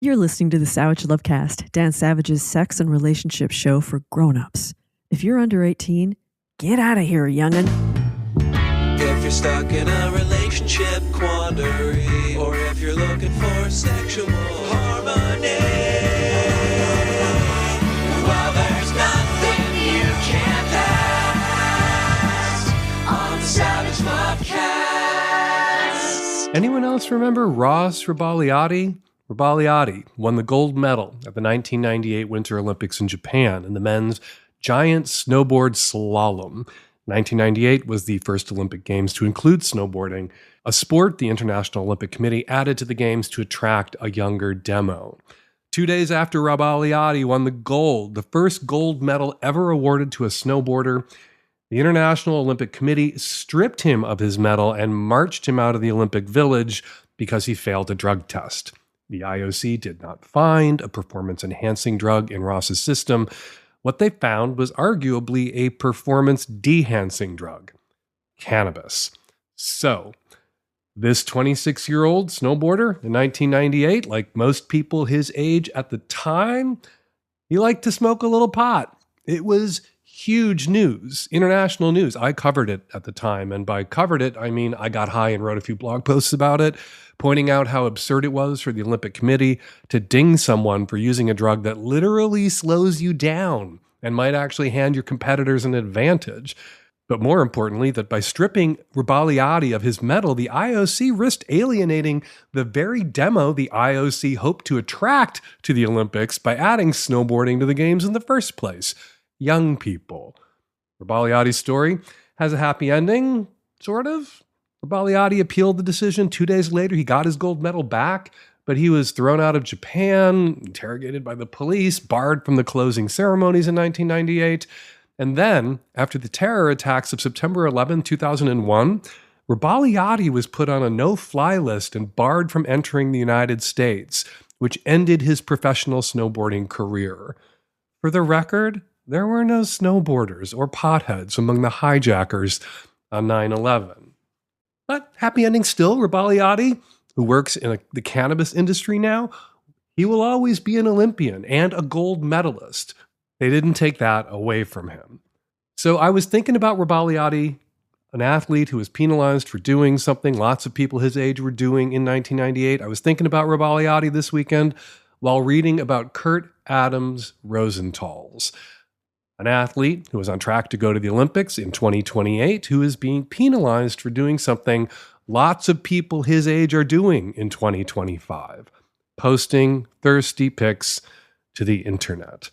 You're listening to the Savage Lovecast, Dan Savage's sex and relationship show for grown-ups. If you're under 18, get out of here, young'un. If you're stuck in a relationship quandary, or if you're looking for sexual harmony, well, there's nothing you can't ask on the Savage Lovecast. Anyone else remember Ross Rebagliati? Rebagliati won the gold medal at the 1998 Winter Olympics in Japan in the men's giant snowboard slalom. 1998 was the first Olympic Games to include snowboarding, a sport the International Olympic Committee added to the Games to attract a younger demo. 2 days after Rebagliati won the gold, the first gold medal ever awarded to a snowboarder, the International Olympic Committee stripped him of his medal and marched him out of the Olympic Village because he failed a drug test. The IOC did not find a performance-enhancing drug in Ross's system. What they found was arguably a performance-dehancing drug, cannabis. So, this 26-year-old snowboarder in 1998, like most people his age at the time, he liked to smoke a little pot. It was huge news, international news. I covered it at the time, and by covered it, I mean I got high and wrote a few blog posts about it, pointing out how absurd it was for the Olympic Committee to ding someone for using a drug that literally slows you down and might actually hand your competitors an advantage. But more importantly, that by stripping Rebagliati of his medal, the IOC risked alienating the very demo the IOC hoped to attract to the Olympics by adding snowboarding to the Games in the first place. Young people. Rebagliati's story has a happy ending, sort of. Rebagliati appealed the decision. 2 days later, he got his gold medal back, but he was thrown out of Japan, interrogated by the police, barred from the closing ceremonies in 1998. And then, after the terror attacks of September 11, 2001, Rebagliati was put on a no-fly list and barred from entering the United States, which ended his professional snowboarding career. For the record, there were no snowboarders or potheads among the hijackers on 9/11. But happy ending still, Rebagliati, who works in the cannabis industry now, he will always be an Olympian and a gold medalist. They didn't take that away from him. So I was thinking about Rebagliati, an athlete who was penalized for doing something lots of people his age were doing in 1998. I was thinking about Rebagliati this weekend while reading about Kurt Adams Rosenthal's, an athlete who is on track to go to the Olympics in 2028, who is being penalized for doing something lots of people his age are doing in 2025, posting thirsty pics to the internet.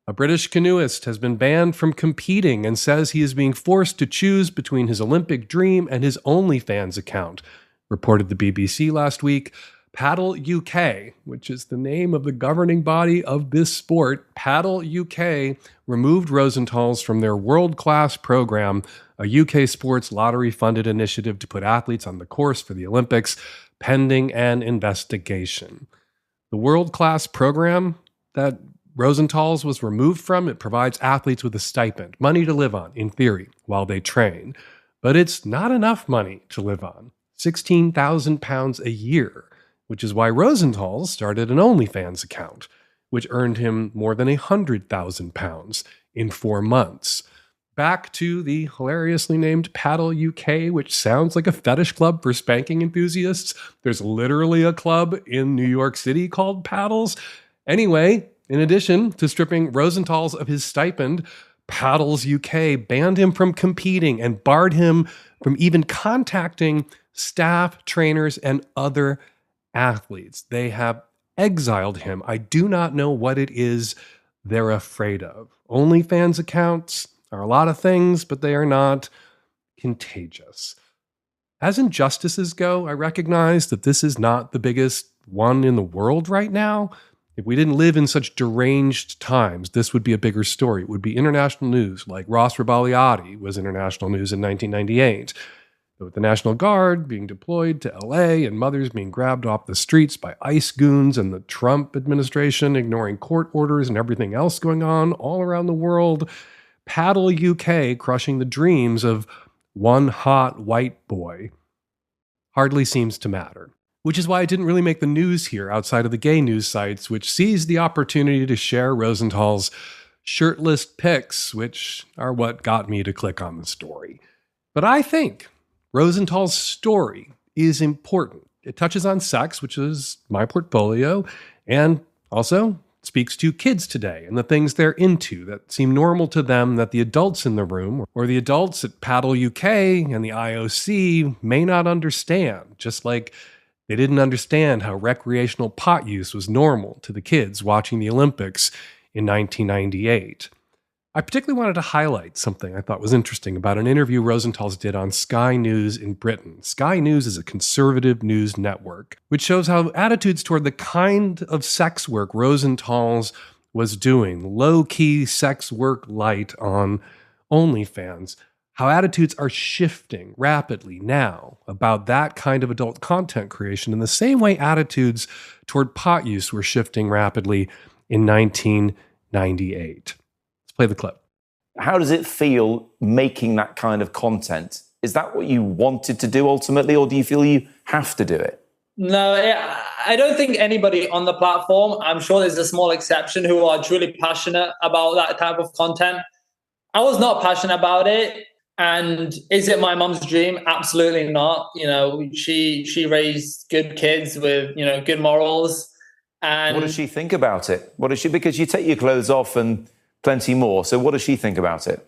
A British canoeist has been banned from competing and says he is being forced to choose between his Olympic dream and his OnlyFans account, reported the BBC last week. Paddle UK, which is the name of the governing body of this sport, Paddle UK removed Rosenthal's from their world-class program, a UK sports lottery-funded initiative to put athletes on the course for the Olympics, pending an investigation. The world-class program that Rosenthal's was removed from, it provides athletes with a stipend, money to live on, in theory, while they train. But it's not enough money to live on, £16,000 a year, which is why Rosenthal's started an OnlyFans account, which earned him more than £100,000 in 4 months. Back to the hilariously named Paddle UK, which sounds like a fetish club for spanking enthusiasts. There's literally a club in New York City called Paddles. Anyway, in addition to stripping Rosenthal's of his stipend, Paddles UK banned him from competing and barred him from even contacting staff, trainers, and other athletes. They have exiled him. I do not know what it is they're afraid of. OnlyFans accounts are a lot of things, but they are not contagious. As injustices go, I recognize that this is not the biggest one in the world right now. If we didn't live in such deranged times, this would be a bigger story. It would be international news, like Ross Rebagliati was international news in 1998. With the National Guard being deployed to LA and mothers being grabbed off the streets by ICE goons and the Trump administration ignoring court orders and everything else going on all around the world, Paddle UK crushing the dreams of one hot white boy hardly seems to matter. which is why it didn't really make the news here outside of the gay news sites, which seized the opportunity to share Rosenthal's shirtless pics, which are what got me to click on the story. But I think Rosenthal's story is important. It touches on sex, which is my portfolio, and also speaks to kids today and the things they're into that seem normal to them that the adults in the room or the adults at Paddle UK and the IOC may not understand, just like they didn't understand how recreational pot use was normal to the kids watching the Olympics in 1998. I particularly wanted to highlight something I thought was interesting about an interview Rosenthal's did on Sky News in Britain. Sky News is a conservative news network, which shows how attitudes toward the kind of sex work Rosenthal's was doing, low-key sex work light on OnlyFans, how attitudes are shifting rapidly now about that kind of adult content creation in the same way attitudes toward pot use were shifting rapidly in 1998. Play the clip. How does it feel making that kind of content? Is that what you wanted to do ultimately, or do you feel you have to do it? No, I don't think anybody on the platform, I'm sure there's a small exception who are truly passionate about that type of content. I was not passionate about it. And is it my mom's dream? Absolutely not. You know, she raised good kids with, you know, good morals. And what does she think about it? What does she, because you take your clothes off and plenty more. So what does she think about it?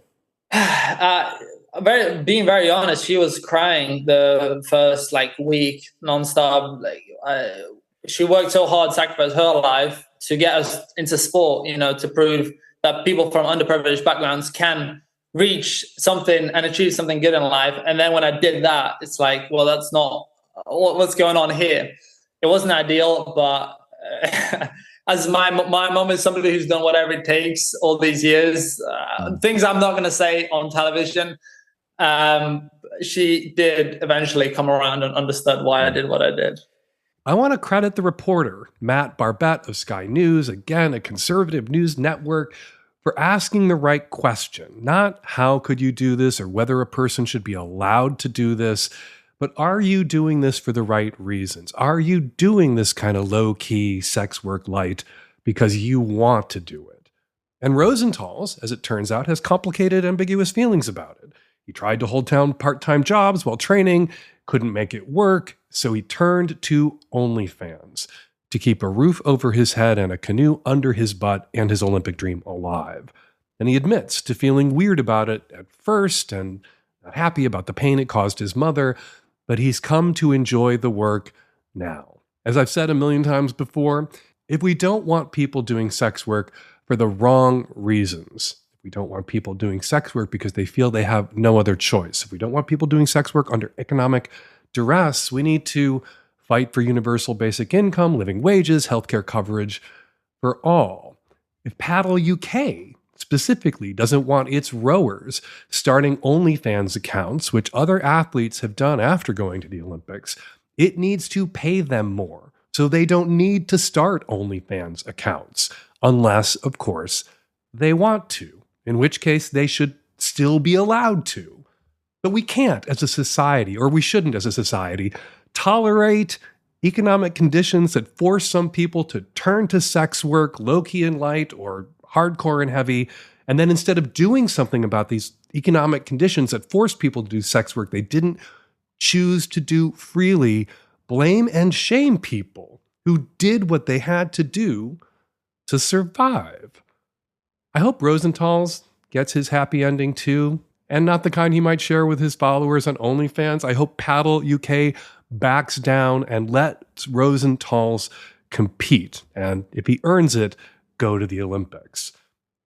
Being very honest, she was crying the first week nonstop. She worked so hard, sacrificed her life to get us into sport, you know, to prove that people from underprivileged backgrounds can reach something and achieve something good in life. And then when I did that, it's like, well, that's not what's going on here. It wasn't ideal, but as my mom is somebody who's done whatever it takes all these years, things I'm not going to say on television. She did eventually come around and understood why I did what I did. I want to credit the reporter, Matt Barbette of Sky News, again, a conservative news network, for asking the right question. Not how could you do this or whether a person should be allowed to do this, but are you doing this for the right reasons? Are you doing this kind of low-key sex work light because you want to do it? And Rosenthal's, as it turns out, has complicated, ambiguous feelings about it. He tried to hold down part-time jobs while training, couldn't make it work, so he turned to OnlyFans to keep a roof over his head and a canoe under his butt and his Olympic dream alive. And he admits to feeling weird about it at first and not happy about the pain it caused his mother, but he's come to enjoy the work now. As I've said a million times before, if we don't want people doing sex work for the wrong reasons, if we don't want people doing sex work because they feel they have no other choice, if we don't want people doing sex work under economic duress, we need to fight for universal basic income, living wages, healthcare coverage for all. If Paddle UK specifically doesn't want its rowers starting OnlyFans accounts, which other athletes have done after going to the Olympics, it needs to pay them more so they don't need to start OnlyFans accounts, unless, of course, they want to, in which case they should still be allowed to. But we can't as a society, or we shouldn't as a society, tolerate economic conditions that force some people to turn to sex work, low-key and light, or hardcore and heavy, and then instead of doing something about these economic conditions that force people to do sex work they didn't choose to do freely, blame and shame people who did what they had to do to survive. I hope Rosenthal's gets his happy ending too, and not the kind he might share with his followers on OnlyFans. I hope Paddle UK backs down and lets Rosenthal's compete, and if he earns it, go to the Olympics.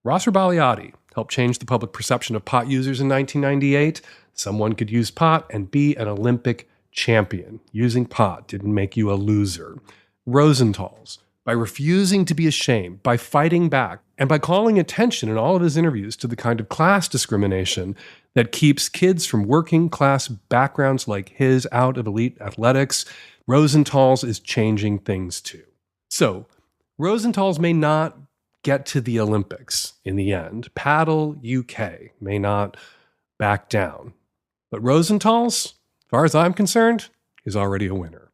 Ross Rabaliati helped change the public perception of pot users in 1998. Someone could use pot and be an Olympic champion. Using pot didn't make you a loser. Rosenthal's, by refusing to be ashamed, by fighting back, and by calling attention in all of his interviews to the kind of class discrimination that keeps kids from working class backgrounds like his out of elite athletics, Rosenthal's is changing things too. So, Rosenthal's may not get to the Olympics in the end. Paddle UK may not back down. But Rosenthal's, as far as I'm concerned, is already a winner.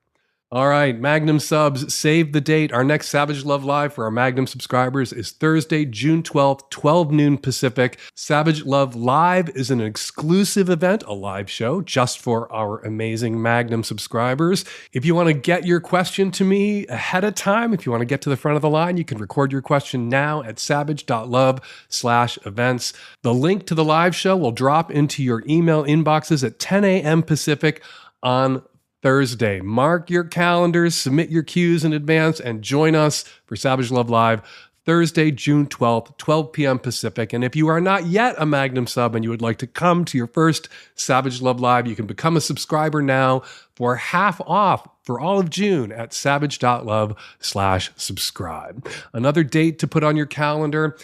All right, Magnum subs, save the date. Our next Savage Love Live for our Magnum subscribers is Thursday, June 12th, 12 noon Pacific. Savage Love Live is an exclusive event, a live show just for our amazing Magnum subscribers. If you want to get your question to me ahead of time, if you want to get to the front of the line, you can record your question now at savage.love/events. The link to the live show will drop into your email inboxes at 10 a.m. Pacific on Thursday. Mark your calendars, submit your cues in advance, and join us for Savage Love Live Thursday, June 12th, 12 p.m. Pacific. And if you are not yet a Magnum sub and you would like to come to your first Savage Love Live, you can become a subscriber now for half off for all of June at savage.love/subscribe. Another date to put on your calendar.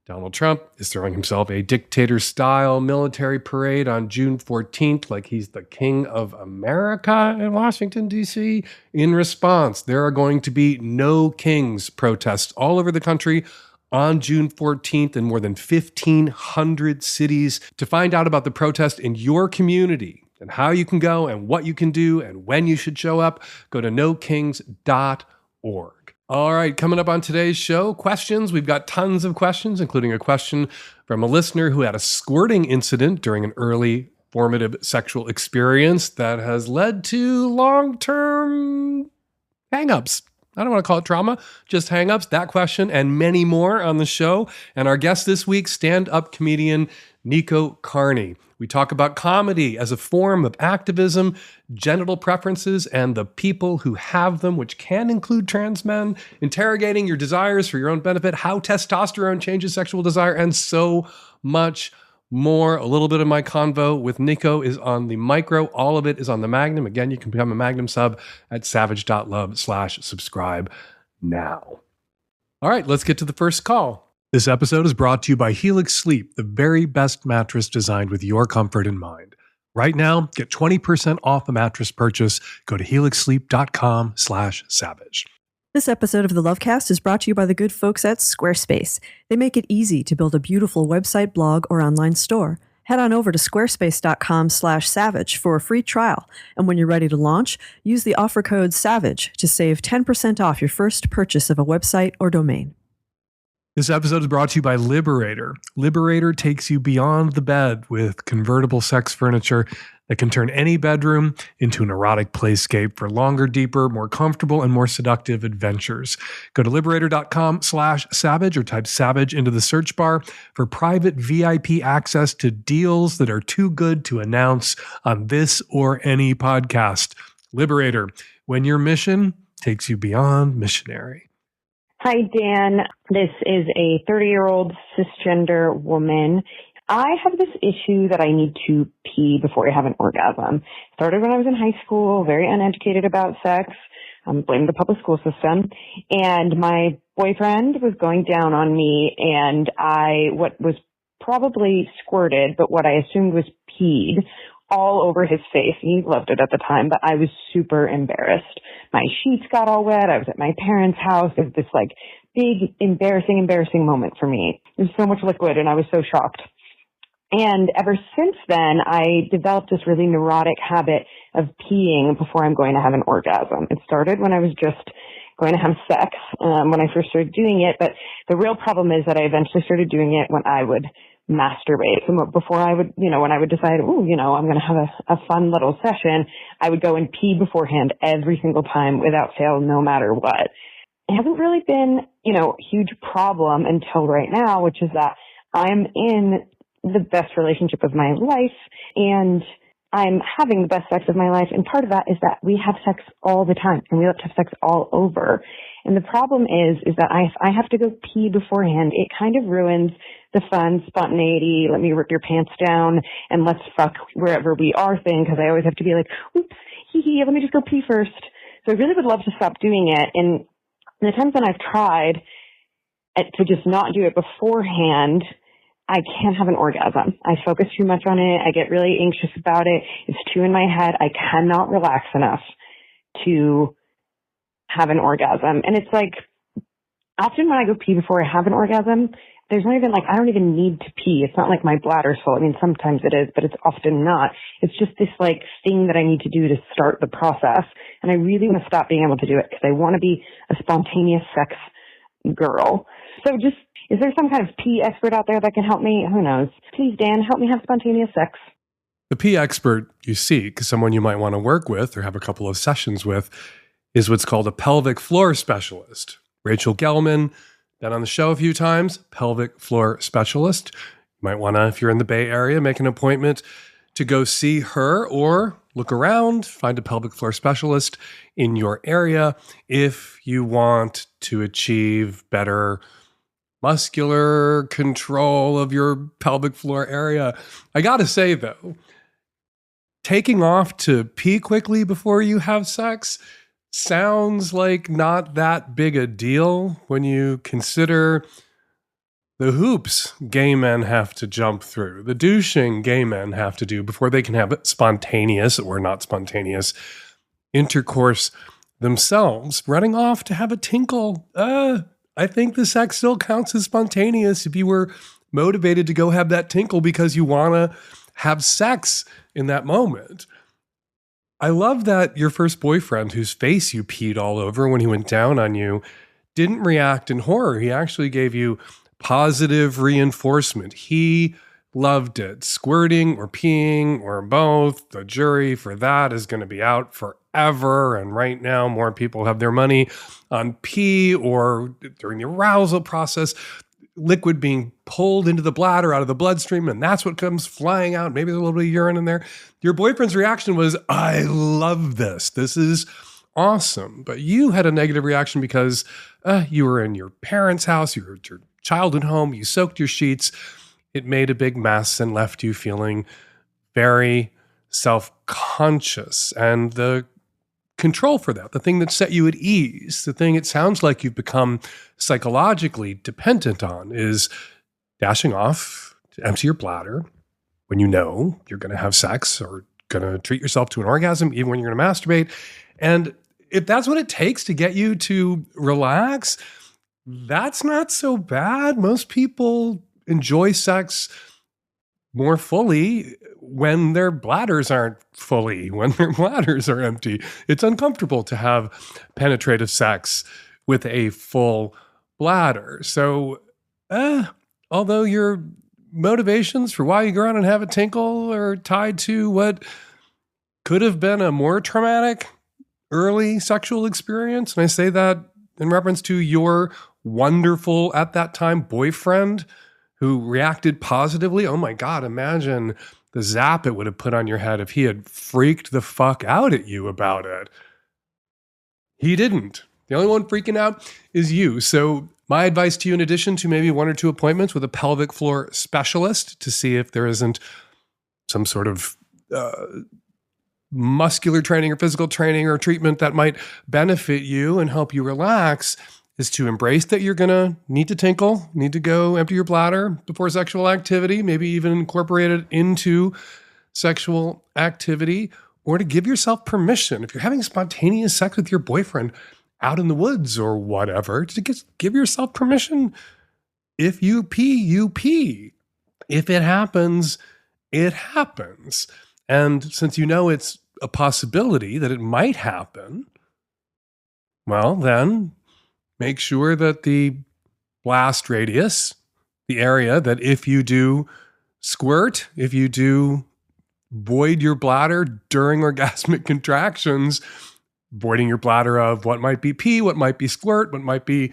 Donald Trump is throwing himself a dictator-style military parade on June 14th, like he's the king of America in Washington, D.C. In response, there are going to be No Kings protests all over the country on June 14th in more than 1,500 cities. To find out about the protest in your community and how you can go and what you can do and when you should show up, go to nokings.org. All right, coming up on today's show, questions. We've got tons of questions, including a question from a listener who had a squirting incident during an early formative sexual experience that has led to long-term hang-ups. I don't want to call it trauma, just hang-ups. That question and many more on the show. And our guest this week, stand-up comedian Nico Carney. We talk about comedy as a form of activism, genital preferences, and the people who have them, which can include trans men, interrogating your desires for your own benefit, how testosterone changes sexual desire, and so much more. A little bit of my convo with Nico is on the micro. All of it is on the Magnum. Again, you can become a Magnum sub at savage.love/subscribe now. All right, let's get to the first call. This episode is brought to you by Helix Sleep, the very best mattress designed with your comfort in mind. Right now, get 20% off a mattress purchase. Go to helixsleep.com/savage. This episode of the Lovecast is brought to you by the good folks at Squarespace. They make it easy to build a beautiful website, blog, or online store. Head on over to squarespace.com/savage for a free trial. And when you're ready to launch, use the offer code SAVAGE to save 10% off your first purchase of a website or domain. This episode is brought to you by Liberator. Liberator takes you beyond the bed with convertible sex furniture that can turn any bedroom into an erotic playscape for longer, deeper, more comfortable, and more seductive adventures. Go to liberator.com/savage or type savage into the search bar for private VIP access to deals that are too good to announce on this or any podcast. Liberator, when your mission takes you beyond missionary. Hi, Dan. This is a 30-year-old cisgender woman. I have this issue that I need to pee before I have an orgasm. Started when I was in high school, very uneducated about sex. Blame the public school system. And my boyfriend was going down on me, and what was probably squirted, but what I assumed was peed all over his face. He loved it at the time, but I was super embarrassed. My sheets got all wet. I was at my parents' house. It was this like big, embarrassing moment for me. There was so much liquid, and I was so shocked. And ever since then, I developed this really neurotic habit of peeing before I'm going to have an orgasm. It started when I was just going to have sex, when I first started doing it. But the real problem is that I eventually started doing it when I would masturbate. So before I would, when I would decide, I'm going to have a fun little session, I would go and pee beforehand every single time without fail, no matter what. It hasn't really been, huge problem until right now, which is that I'm in the best relationship of my life and I'm having the best sex of my life. And part of that is that we have sex all the time and we love to have sex all over. And the problem is that I have to go pee beforehand. It kind of ruins the fun, spontaneity, let me rip your pants down and let's fuck wherever we are thing, because I always have to be like, oops, let me just go pee first. So I really would love to stop doing it. And the times when I've tried to just not do it beforehand, I can't have an orgasm. I focus too much on it. I get really anxious about it. It's too in my head. I cannot relax enough to have an orgasm. And it's like, often when I go pee before I have an orgasm, there's not even like, I don't even need to pee. It's not like my bladder's full. I mean, sometimes it is, but it's often not. It's just this like thing that I need to do to start the process. And I really want to stop being able to do it because I want to be a spontaneous sex girl. So just, is there some kind of pee expert out there that can help me? Who knows? Please, Dan, help me have spontaneous sex. The pee expert you seek, someone you might want to work with or have a couple of sessions with, is what's called a pelvic floor specialist. Rachel Gelman, been on the show a few times, pelvic floor specialist. You might want to, if you're in the Bay Area, make an appointment to go see her or look around, find a pelvic floor specialist in your area if you want to achieve better muscular control of your pelvic floor area. I got to say, though, taking off to pee quickly before you have sex sounds like not that big a deal when you consider the hoops gay men have to jump through, the douching gay men have to do before they can have spontaneous or not spontaneous intercourse themselves. Running off to have a tinkle, I think the sex still counts as spontaneous if you were motivated to go have that tinkle because you want to have sex in that moment. I love that your first boyfriend, whose face you peed all over when he went down on you, didn't react in horror. He actually gave you positive reinforcement. He loved it. Squirting or peeing or both, the jury for that is going to be out forever. And right now, more people have their money on pee or during the arousal process, liquid being pulled into the bladder out of the bloodstream, and that's what comes flying out. Maybe there's a little bit of urine in there. Your boyfriend's reaction was, I love this. This is awesome. But you had a negative reaction because you were in your parents' house, you were at your childhood home, you soaked your sheets. It made a big mess and left you feeling very self-conscious. And the control for that, the thing that set you at ease, the thing it sounds like you've become psychologically dependent on, is dashing off to empty your bladder when you know you're going to have sex or going to treat yourself to an orgasm, even when you're going to masturbate. And if that's what it takes to get you to relax, that's not so bad. Most people enjoy sex more fully when their bladders aren't fully, when their bladders are empty. It's uncomfortable to have penetrative sex with a full bladder. So, although your motivations for why you go around and have a tinkle are tied to what could have been a more traumatic early sexual experience, and I say that in reference to your wonderful, at that time, boyfriend who reacted positively. Oh my God, imagine the zap it would have put on your head if he had freaked the fuck out at you about it. He didn't. The only one freaking out is you. So my advice to you, in addition to maybe 1 or 2 appointments with a pelvic floor specialist to see if there isn't some sort of muscular training or physical training or treatment that might benefit you and help you relax, is to embrace that you're going to need to tinkle, need to go empty your bladder before sexual activity, maybe even incorporate it into sexual activity, or to give yourself permission. If you're having spontaneous sex with your boyfriend out in the woods or whatever, to give yourself permission. If you pee, you pee. If it happens, it happens. And since you know it's a possibility that it might happen, well, then make sure that the blast radius, the area that if you do squirt, if you do void your bladder during orgasmic contractions, voiding your bladder of what might be pee, what might be squirt, what might be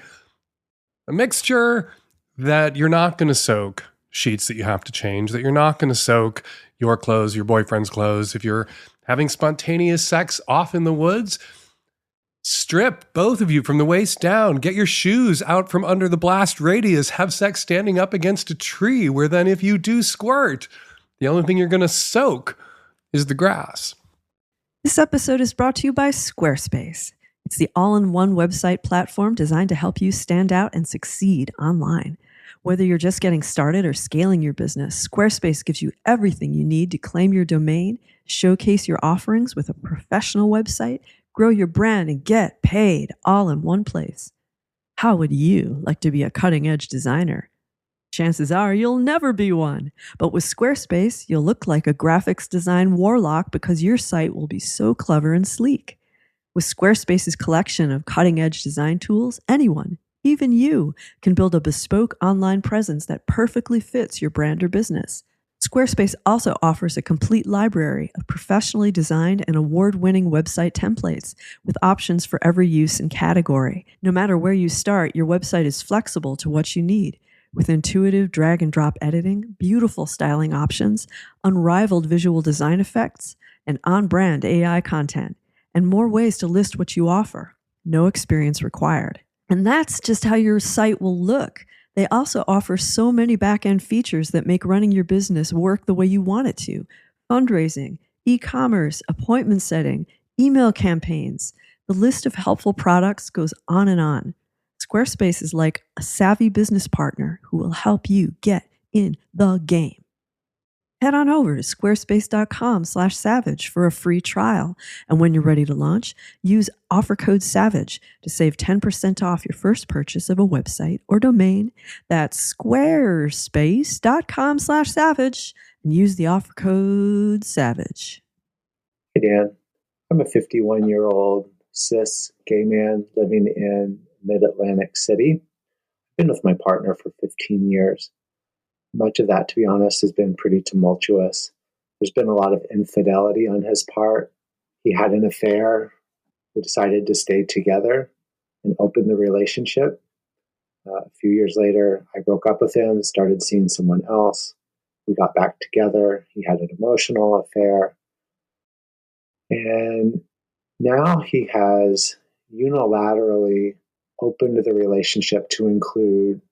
a mixture, that you're not going to soak sheets that you have to change, that you're not going to soak your clothes, your boyfriend's clothes. If you're having spontaneous sex off in the woods, strip both of you from the waist down, get your shoes out from under the blast radius, have sex standing up against a tree, where then if you do squirt, the only thing you're going to soak is the grass. This episode is brought to you by Squarespace. It's the all-in-one website platform designed to help you stand out and succeed online. Whether you're just getting started or scaling your business, Squarespace gives you everything you need to claim your domain, showcase your offerings with a professional website, grow your brand, and get paid all in one place. How would you like to be a cutting-edge designer? Chances are you'll never be one. But with Squarespace, you'll look like a graphics design warlock because your site will be so clever and sleek. With Squarespace's collection of cutting-edge design tools, anyone, even you, can build a bespoke online presence that perfectly fits your brand or business. Squarespace also offers a complete library of professionally designed and award-winning website templates with options for every use and category. No matter where you start, your website is flexible to what you need, with intuitive drag-and-drop editing, beautiful styling options, unrivaled visual design effects, and on-brand AI content, and more ways to list what you offer. No experience required. And that's just how your site will look. They also offer so many back-end features that make running your business work the way you want it to. Fundraising, e-commerce, appointment setting, email campaigns. The list of helpful products goes on and on. Squarespace is like a savvy business partner who will help you get in the game. Head on over to squarespace.com/savage for a free trial. And when you're ready to launch, use offer code SAVAGE to save 10% off your first purchase of a website or domain. That's squarespace.com/savage and use the offer code SAVAGE. Hey, Dan. I'm a 51-year-old cis gay man living in mid-Atlantic City. I've been with my partner for 15 years. Much of that, to be honest, has been pretty tumultuous. There's been a lot of infidelity on his part. He had an affair. We decided to stay together and open the relationship. A few years later, I broke up with him, started seeing someone else. We got back together. He had an emotional affair. And now he has unilaterally opened the relationship to include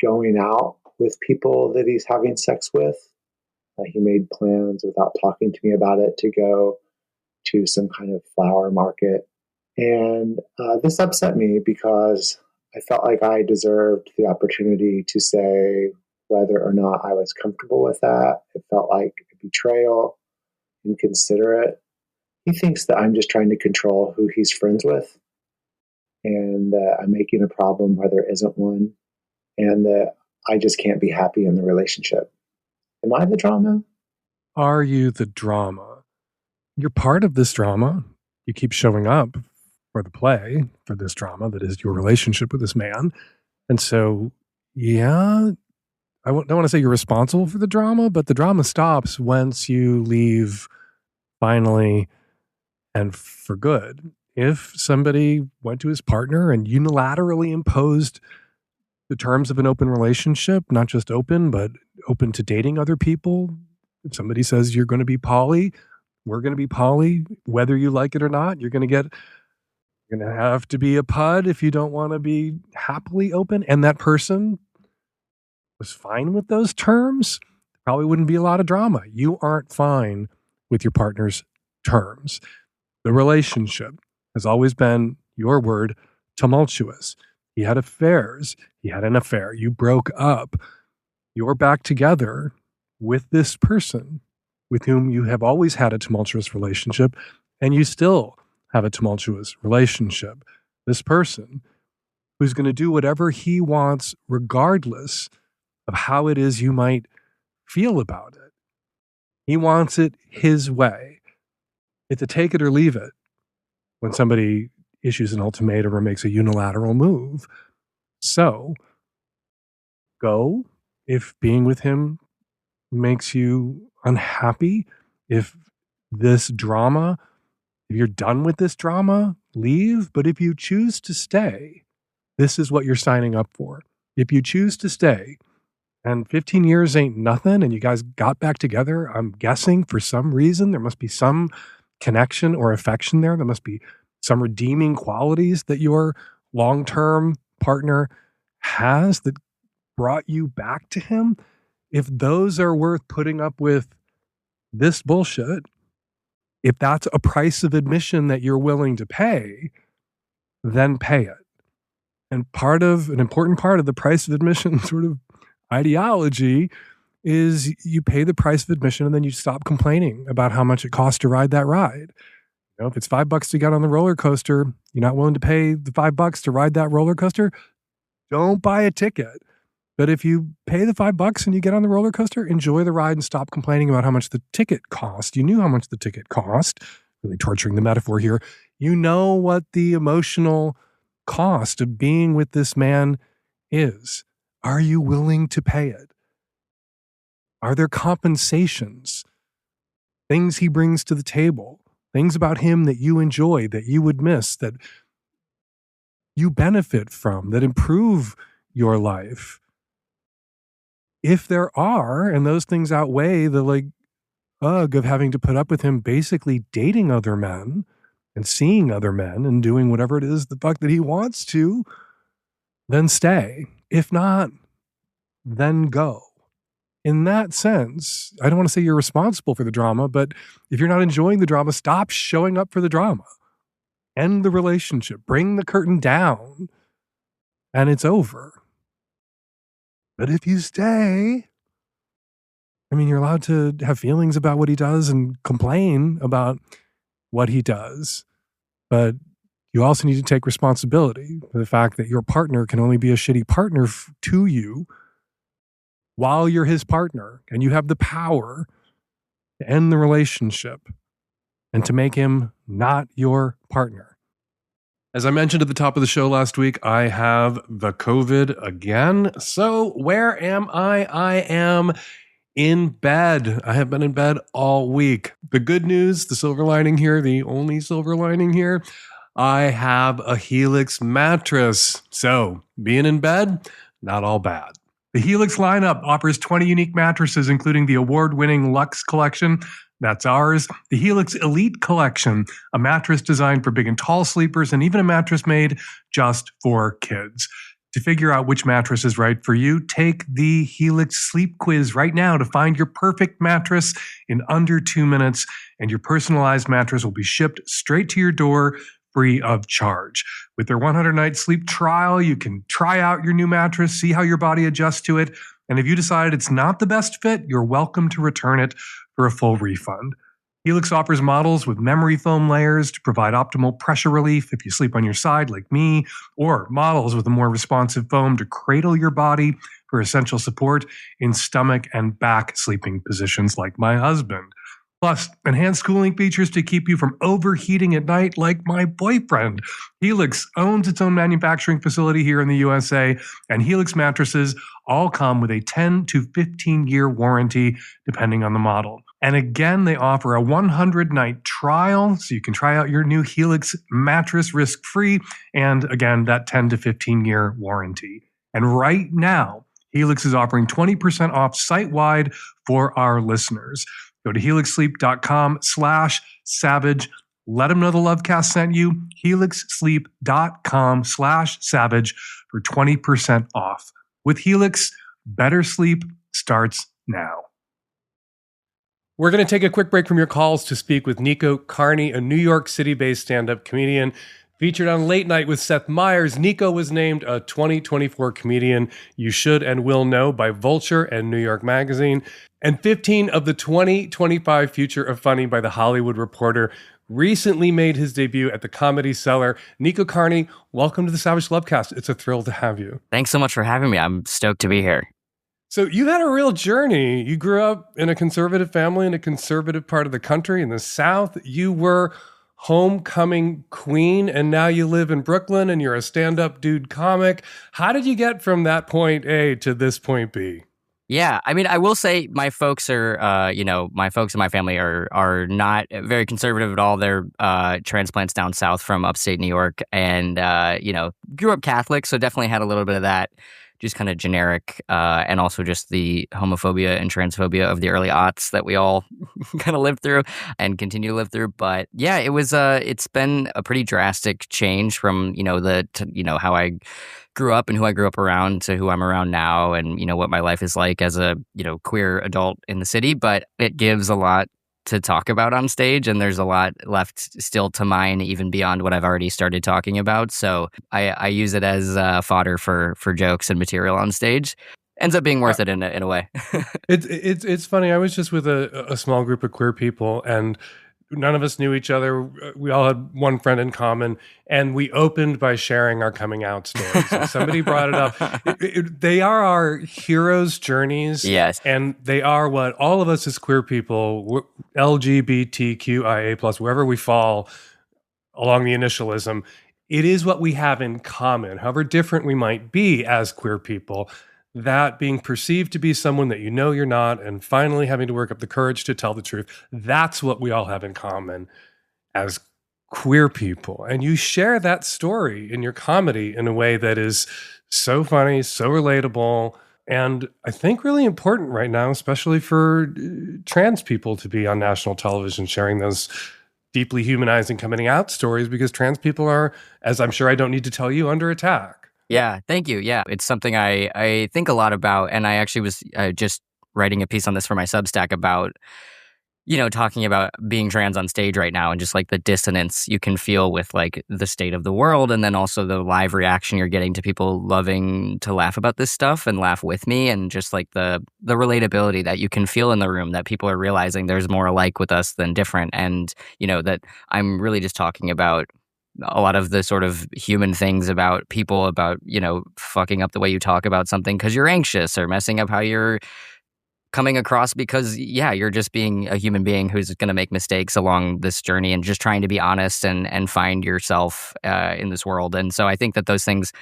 going out with people that he's having sex with. He made plans without talking to me about it to go to some kind of flower market. And this upset me because I felt like I deserved the opportunity to say whether or not I was comfortable with that. It felt like a betrayal, inconsiderate. He thinks that I'm just trying to control who he's friends with, and that I'm making a problem where there isn't one, and that I just can't be happy in the relationship. Am I the drama? Are you the drama? You're part of this drama. You keep showing up for the play, for this drama that is your relationship with this man. And so, yeah, don't want to say you're responsible for the drama, but the drama stops once you leave finally and for good. If somebody went to his partner and unilaterally imposed the terms of an open relationship, not just open, but open to dating other people. If somebody says you're going to be poly, we're going to be poly, whether you like it or not, you're going to have to be a pud if you don't want to be happily open. And that person was fine with those terms. Probably wouldn't be a lot of drama. You aren't fine with your partner's terms. The relationship has always been, your word, tumultuous. He had affairs. He had an affair. You broke up. You're back together with this person with whom you have always had a tumultuous relationship, and you still have a tumultuous relationship. This person who's going to do whatever he wants, regardless of how it is you might feel about it. He wants it his way. It's a take it or leave it when somebody issues an ultimatum or makes a unilateral move. So, go if being with him makes you unhappy. If this drama, if you're done with this drama, leave. But if you choose to stay, this is what you're signing up for. If you choose to stay, and 15 years ain't nothing, and you guys got back together, I'm guessing for some reason, there must be some connection or affection there. There must be some redeeming qualities that your long-term partner has that brought you back to him. If those are worth putting up with this bullshit, if that's a price of admission that you're willing to pay, then pay it. And an important part of the price of admission sort of ideology is you pay the price of admission and then you stop complaining about how much it costs to ride that ride. You know, if it's $5 to get on the roller coaster, you're not willing to pay the $5 to ride that roller coaster, don't buy a ticket. But if you pay the $5 and you get on the roller coaster, enjoy the ride and stop complaining about how much the ticket cost. You knew how much the ticket cost, really torturing the metaphor here. You know what the emotional cost of being with this man is. Are you willing to pay it? Are there compensations? Things he brings to the table, things about him that you enjoy, that you would miss, that you benefit from, that improve your life? If there are, and those things outweigh the ugh of having to put up with him basically dating other men and seeing other men and doing whatever it is the fuck that he wants to, then stay. If not, then go. In that sense, I don't want to say you're responsible for the drama, but if you're not enjoying the drama, stop showing up for the drama. End the relationship. Bring the curtain down, and it's over. But if you stay, I mean, you're allowed to have feelings about what he does and complain about what he does, but you also need to take responsibility for the fact that your partner can only be a shitty partner to you while you're his partner, and you have the power to end the relationship and to make him not your partner. As I mentioned at the top of the show last week, I have the COVID again. So where am I? I am in bed. I have been in bed all week. The good news, the silver lining here, the only silver lining here, I have a Helix mattress. So being in bed, not all bad. The Helix lineup offers 20 unique mattresses, including the award-winning Luxe Collection. That's ours. The Helix Elite Collection, a mattress designed for big and tall sleepers, and even a mattress made just for kids. To figure out which mattress is right for you, take the Helix Sleep Quiz right now to find your perfect mattress in under 2 minutes, and your personalized mattress will be shipped straight to your door free of charge. With their 100-night sleep trial, you can try out your new mattress, see how your body adjusts to it, and if you decide it's not the best fit, you're welcome to return it for a full refund. Helix offers models with memory foam layers to provide optimal pressure relief if you sleep on your side like me, or models with a more responsive foam to cradle your body for essential support in stomach and back sleeping positions like my husband. Plus, enhanced cooling features to keep you from overheating at night like my boyfriend. Helix owns its own manufacturing facility here in the USA, and Helix mattresses all come with a 10 to 15-year warranty, depending on the model. And again, they offer a 100-night trial, so you can try out your new Helix mattress risk-free, and again, that 10 to 15-year warranty. And right now, Helix is offering 20% off site-wide for our listeners. Go to helixsleep.com/savage. Let them know the Lovecast sent you. helixsleep.com/savage for 20% off. With Helix, better sleep starts now. We're going to take a quick break from your calls to speak with Nico Carney, a New York City-based stand-up comedian. Featured on Late Night with Seth Meyers, Nico was named a 2024 comedian you should and will know by Vulture and New York Magazine, and 15 of the 2025 Future of Funny by The Hollywood Reporter. Recently made his debut at the Comedy Cellar. Nico Carney, welcome to the Savage Lovecast. It's a thrill to have you. Thanks so much for having me. I'm stoked to be here. So you had a real journey. You grew up in a conservative family in a conservative part of the country in the South. You were homecoming queen, and now you live in Brooklyn and you're a stand-up dude comic. How did you get from that point A to this point B? Yeah, I mean, I will say my folks are, my folks in my family are not very conservative at all. They're transplants down south from upstate New York, and grew up Catholic, so definitely had a little bit of that, just kind of generic, and also just the homophobia and transphobia of the early aughts that we all kind of lived through and continue to live through. But yeah, it's been a pretty drastic change from how I grew up and who I grew up around to who I'm around now, and what my life is like as a queer adult in the city. But it gives a lot to talk about on stage, and there's a lot left still to mine, even beyond what I've already started talking about. So I use it as fodder for jokes and material on stage. Ends up being worth it in a way. It's funny. I was just with a small group of queer people, and None of us knew each other. We all had one friend in common, and we opened by sharing our coming out stories. And somebody brought it up. They are our heroes' journeys. Yes. And they are what all of us as queer people, LGBTQIA+, wherever we fall along the initialism, it is what we have in common, however different we might be as queer people. That being perceived to be someone that you know you're not, and finally having to work up the courage to tell the truth, that's what we all have in common as queer people. And you share that story in your comedy in a way that is so funny, so relatable, and I think really important right now, especially for trans people to be on national television sharing those deeply humanizing coming out stories, because trans people are, as I'm sure I don't need to tell you, under attack. Yeah, thank you. Yeah, it's something I think a lot about. And I actually was just writing a piece on this for my Substack about, talking about being trans on stage right now and just like the dissonance you can feel with like the state of the world. And then also the live reaction you're getting to people loving to laugh about this stuff and laugh with me. And just like the relatability that you can feel in the room, that people are realizing there's more alike with us than different. And, that I'm really just talking about a lot of the sort of human things about people, about, fucking up the way you talk about something because you're anxious, or messing up how you're coming across because, you're just being a human being who's going to make mistakes along this journey, and just trying to be honest and find yourself in this world. And so I think that those things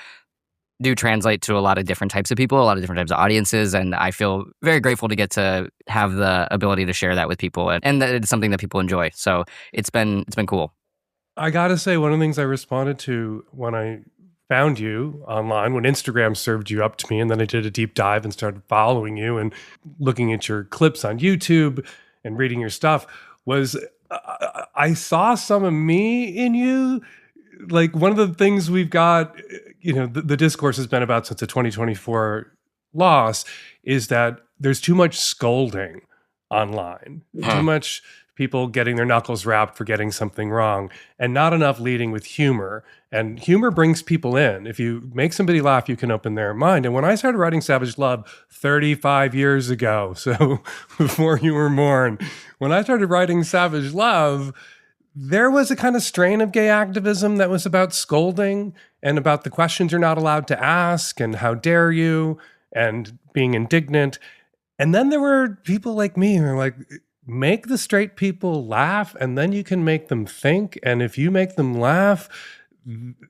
do translate to a lot of different types of people, a lot of different types of audiences. And I feel very grateful to get to have the ability to share that with people, and that it's something that people enjoy. So it's been cool. I gotta say, one of the things I responded to when I found you online, when Instagram served you up to me, and then I did a deep dive and started following you and looking at your clips on YouTube and reading your stuff, was I saw some of me in you. Like, one of the things we've got, the discourse has been about since the 2024 loss, is that there's too much scolding online, too much people getting their knuckles rapped for getting something wrong, and not enough leading with humor. And humor brings people in. If you make somebody laugh, you can open their mind. And when I started writing Savage Love 35 years ago, so before you were born, when I started writing Savage Love, there was a kind of strain of gay activism that was about scolding and about the questions you're not allowed to ask and how dare you and being indignant. And then there were people like me who were like, make the straight people laugh, and then you can make them think. And if you make them laugh,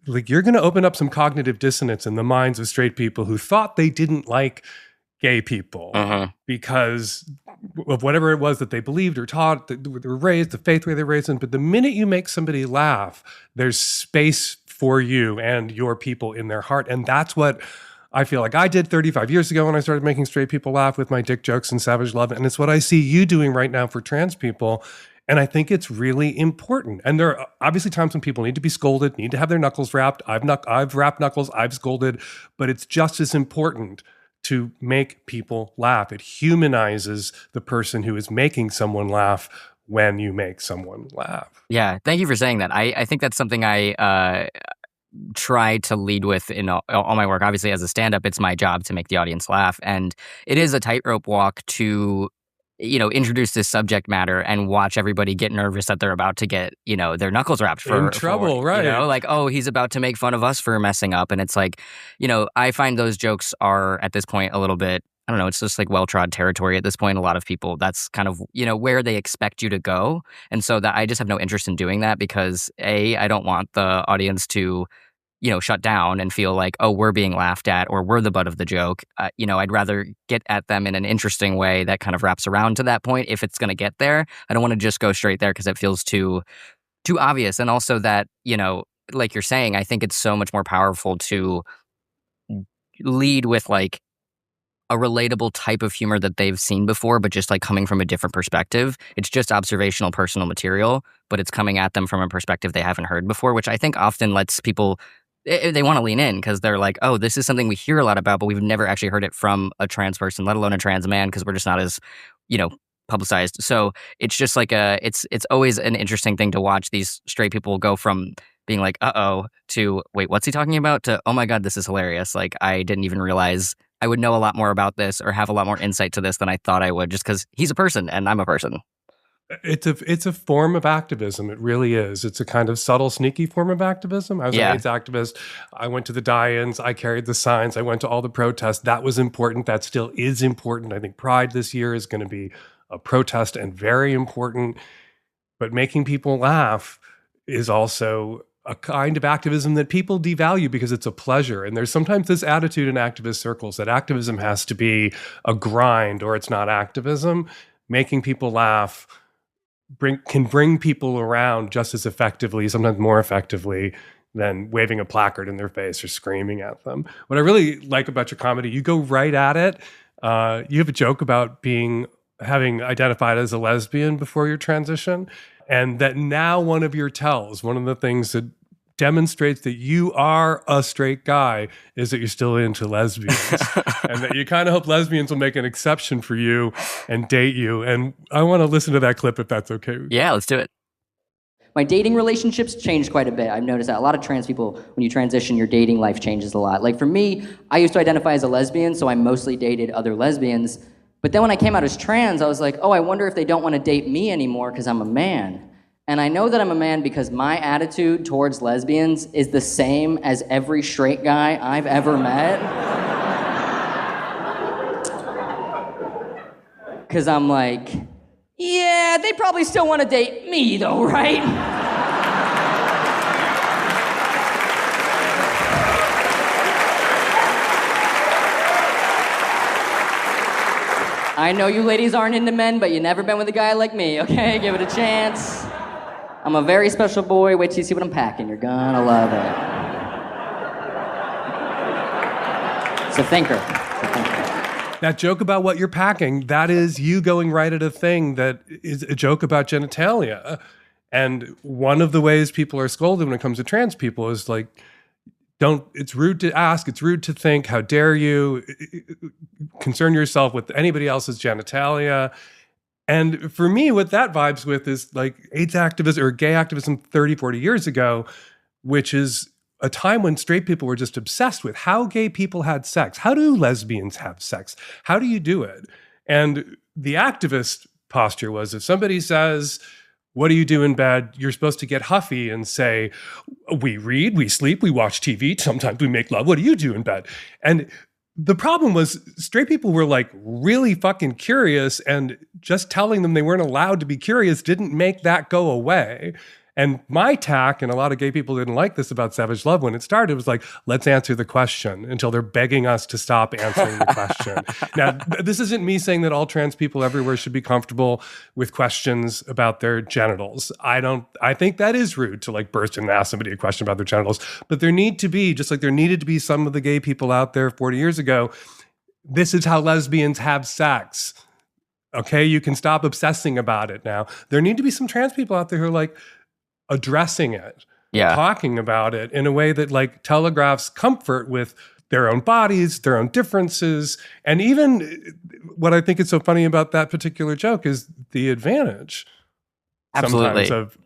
like, you're going to open up some cognitive dissonance in the minds of straight people who thought they didn't like gay people because of whatever it was that they believed or taught, that they were raised, the faith way they were raised in. But the minute you make somebody laugh, there's space for you and your people in their heart. And that's what I feel like I did 35 years ago when I started making straight people laugh with my dick jokes and Savage Love. And it's what I see you doing right now for trans people. And I think it's really important. And there are obviously times when people need to be scolded, need to have their knuckles rapped. I've rapped knuckles, I've scolded, but it's just as important to make people laugh. It humanizes the person who is making someone laugh when you make someone laugh. Yeah, thank you for saying that. I think that's something I try to lead with in all my work. Obviously, as a stand-up, it's my job to make the audience laugh. And it is a tightrope walk to, introduce this subject matter and watch everybody get nervous that they're about to get, their knuckles wrapped in trouble, right? Like, oh, he's about to make fun of us for messing up. And it's like, I find those jokes are at this point a little bit, I don't know, it's just like well-trod territory at this point. A lot of people, that's kind of, where they expect you to go. And so that I just have no interest in doing that because I don't want the audience to, shut down and feel like, oh, we're being laughed at or we're the butt of the joke. I'd rather get at them in an interesting way that kind of wraps around to that point if it's going to get there. I don't want to just go straight there because it feels too obvious. And also that, like you're saying, I think it's so much more powerful to lead with like a relatable type of humor that they've seen before, but just like coming from a different perspective. It's just observational personal material, but it's coming at them from a perspective they haven't heard before, which I think often lets people, they want to lean in because they're like, oh, this is something we hear a lot about, but we've never actually heard it from a trans person, let alone a trans man, because we're just not as, publicized. So it's just like it's always an interesting thing to watch these straight people go from being like, uh-oh, to, wait, what's he talking about? To, oh my God, this is hilarious. Like, I didn't even realize I would know a lot more about this or have a lot more insight to this than I thought I would, just because he's a person and I'm a person. It's a form of activism. It really is. It's a kind of subtle, sneaky form of activism. I was an AIDS activist. I went to the die-ins. I carried the signs. I went to all the protests. That was important. That still is important. I think Pride this year is going to be a protest and very important. But making people laugh is also a kind of activism that people devalue because it's a pleasure. And there's sometimes this attitude in activist circles that activism has to be a grind or it's not activism. Making people laugh can bring people around just as effectively, sometimes more effectively, than waving a placard in their face or screaming at them. What I really like about your comedy, you go right at it. You have a joke about having identified as a lesbian before your transition, and that now one of the things that demonstrates that you are a straight guy is that you're still into lesbians and that you kind of hope lesbians will make an exception for you and date you. And I want to listen to that clip if that's okay with you. Yeah, let's do it. My dating relationships changed quite a bit. I've noticed that a lot of trans people, when you transition, your dating life changes a lot. Like for me, I used to identify as a lesbian, so I mostly dated other lesbians. But then when I came out as trans, I was like, oh, I wonder if they don't want to date me anymore because I'm a man. And I know that I'm a man because my attitude towards lesbians is the same as every straight guy I've ever met. Because I'm like, yeah, they probably still want to date me though, right? I know you ladies aren't into men, but you've never been with a guy like me, okay? Give it a chance. I'm a very special boy. Wait till you see what I'm packing. You're gonna love it. It's a thinker. That joke about what you're packing, that is you going right at a thing that is a joke about genitalia. And one of the ways people are scolded when it comes to trans people is like, it's rude to ask, it's rude to think, how dare you concern yourself with anybody else's genitalia. And for me, what that vibes with is like AIDS activism or gay activism 30, 40 years ago, which is a time when straight people were just obsessed with how gay people had sex. How do lesbians have sex? How do you do it? And the activist posture was if somebody says, what do you do in bed? You're supposed to get huffy and say, we read, we sleep, we watch TV, sometimes we make love. What do you do in bed? And the problem was straight people were like really fucking curious, and just telling them they weren't allowed to be curious didn't make that go away. And my tack, and a lot of gay people didn't like this about Savage Love when it started, was like, let's answer the question until they're begging us to stop answering the question. Now, this isn't me saying that all trans people everywhere should be comfortable with questions about their genitals. I think that is rude to like burst in and ask somebody a question about their genitals. But there need to be, just like there needed to be some of the gay people out there 40 years ago, this is how lesbians have sex. Okay, you can stop obsessing about it now. There need to be some trans people out there who are like, addressing it, talking about it in a way that like telegraphs comfort with their own bodies, their own differences. And even what I think is so funny about that particular joke is the advantage sometimes of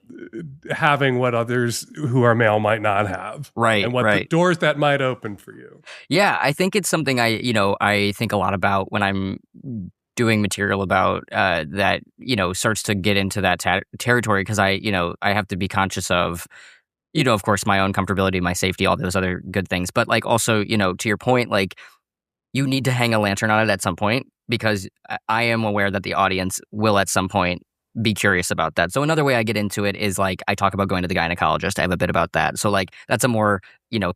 having what others who are male might not have. Right. And what the doors that might open for you. Yeah, I think it's something I think a lot about when I'm doing material about that, starts to get into that territory, because I have to be conscious of, of course, my own comfortability, my safety, all those other good things. But like also, to your point, like you need to hang a lantern on it at some point, because I am aware that the audience will at some point be curious about that. So another way I get into it is like I talk about going to the gynecologist. I have a bit about that. So like that's a more,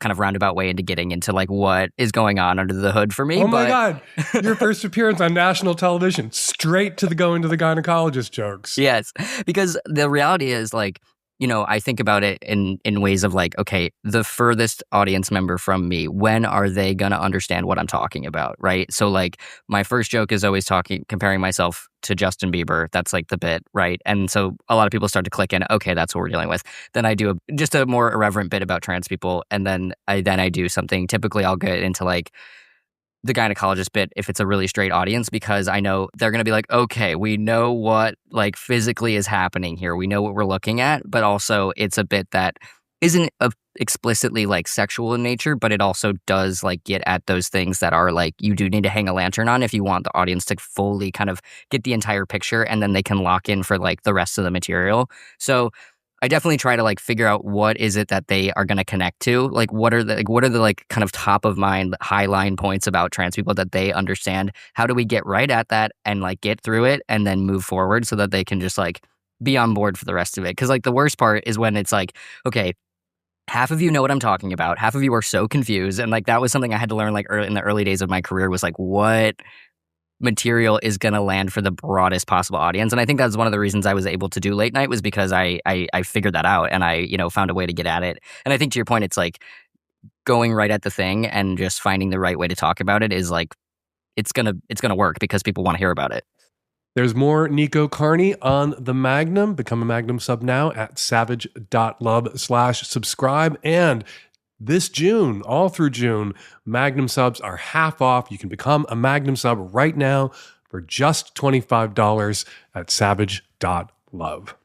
kind of roundabout way into getting into like what is going on under the hood for me. Oh my God. Your first appearance on national television, straight to the going to the gynecologist jokes. Yes. Because the reality is like, I think about it in ways of like, okay, the furthest audience member from me, when are they going to understand what I'm talking about, right? So like my first joke is always comparing myself to Justin Bieber. That's like the bit, right? And so a lot of people start to click in, okay, that's what we're dealing with. Then I do just a more irreverent bit about trans people. And then I do something, typically I'll get into like the gynecologist bit if it's a really straight audience, because I know they're going to be like, okay, we know what like physically is happening here. We know what we're looking at, but also it's a bit that isn't explicitly like sexual in nature, but it also does like get at those things that are like you do need to hang a lantern on if you want the audience to fully kind of get the entire picture, and then they can lock in for like the rest of the material. So I definitely try to like figure out what is it that they are going to connect to. Like what are the like kind of top of mind high line points about trans people that they understand? How do we get right at that and like get through it and then move forward so that they can just like be on board for the rest of it? Because like the worst part is when it's like, okay, half of you know what I'm talking about. Half of you are so confused. And like that was something I had to learn like in the early days of my career, was like what material is going to land for the broadest possible audience. And I think that's one of the reasons I was able to do late night, was because I figured that out, and I, found a way to get at it. And I think to your point, it's like going right at the thing and just finding the right way to talk about it is like, it's going to work because people want to hear about it. There's more Nico Carney on the Magnum. Become a Magnum sub now at savage.love/subscribe. And this June, all through June, Magnum subs are half off. You can become a Magnum sub right now for just $25 at savage.love.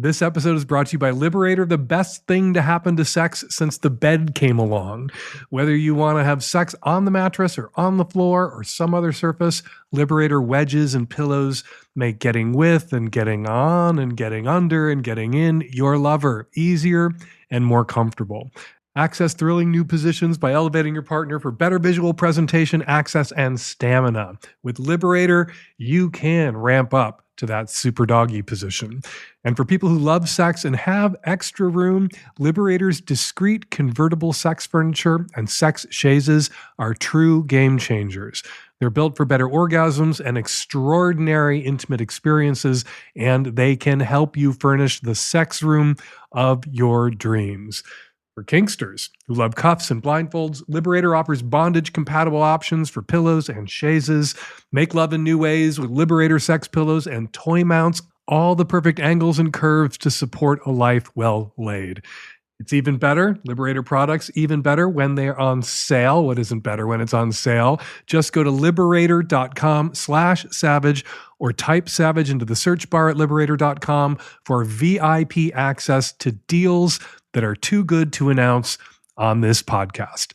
This episode is brought to you by Liberator, the best thing to happen to sex since the bed came along. Whether you want to have sex on the mattress or on the floor or some other surface, Liberator wedges and pillows make getting with and getting on and getting under and getting in your lover easier and more comfortable. Access thrilling new positions by elevating your partner for better visual presentation, access, and stamina. With Liberator, you can ramp up to that super doggy position. And for people who love sex and have extra room, Liberator's discreet convertible sex furniture and sex chaises are true game changers. They're built for better orgasms and extraordinary intimate experiences, and they can help you furnish the sex room of your dreams. For kinksters who love cuffs and blindfolds, Liberator offers bondage-compatible options for pillows and chaises. Make love in new ways with Liberator sex pillows and toy mounts, all the perfect angles and curves to support a life well laid. It's even better, Liberator products, even better when they're on sale. What isn't better when it's on sale? Just go to liberator.com/savage or type savage into the search bar at liberator.com for VIP access to deals that are too good to announce on this podcast.